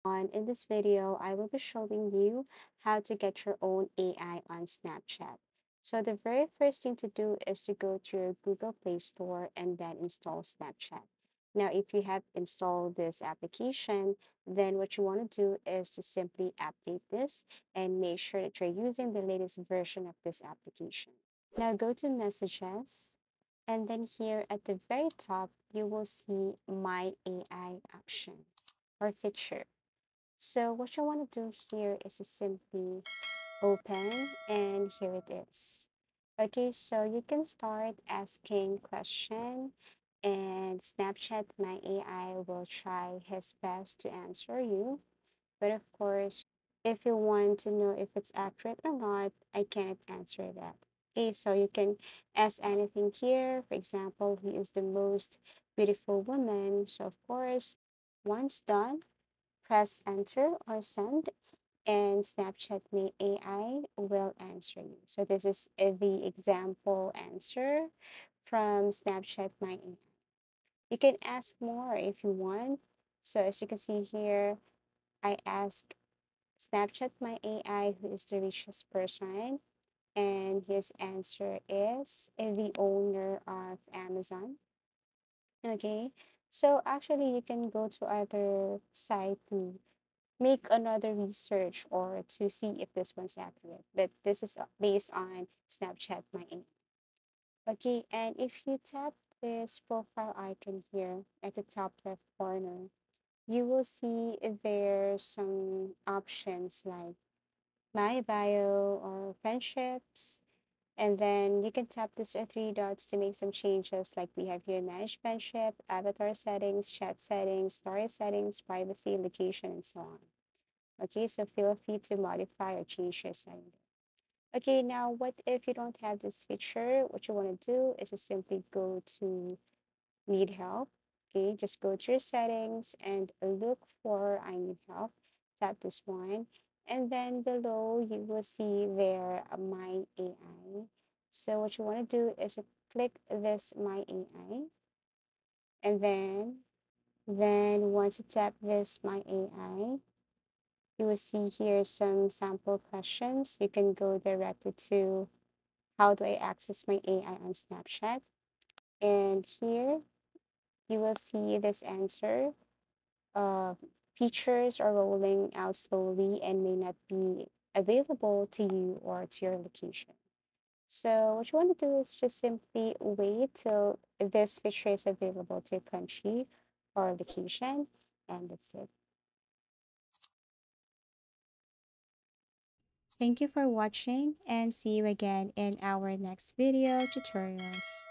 In this video, I will be showing you how to get your own AI on Snapchat. So the very first thing to do is to go to your Google Play Store and then install Snapchat. Now, if you have installed this application, then what you want to do is to simply update this and make sure that you're using the latest version of this application. Now go to Messages, and then here at the very top, you will see My AI option or feature. So what you want to do here is to simply open, and here it is. Okay, so you can start asking question, and Snapchat My AI will try his best to answer you. But of course, if you want to know if it's accurate or not, I cannot answer that. Okay, so you can ask anything here. For example, who is the most beautiful woman? So of course, once done, press enter or send, and Snapchat My AI will answer you. So this is the example answer from Snapchat My AI. You can ask more if you want. So as you can see here, I ask Snapchat My AI who is the richest person, and his answer is the owner of Amazon. Okay, so actually you can go to other site to make another research or to see if this one's accurate. But this is based on Snapchat My AI. Okay, and if you tap this profile icon here at the top left corner, you will see there's some options like my bio or friendships. And then you can tap these three dots to make some changes like we have here manage friendship, avatar settings, chat settings, story settings, privacy, location, and so on. Okay, so feel free to modify or change your setting. Okay, now what if you don't have this feature? What you want to do is just simply go to need help. Okay, just go to your settings and look for I need help. Tap this one. And then below you will see there My AI. So what you want to do is to click this My AI. And then once you tap this My AI, you will see here some sample questions. You can go directly to how do I access my AI on Snapchat. And here you will see this answer. Uh, Features are rolling out slowly and may not be available to you or to your location. So what you want to do is just simply wait till this feature is available to your country or location, and that's it. Thank you for watching, and see you again in our next video tutorials.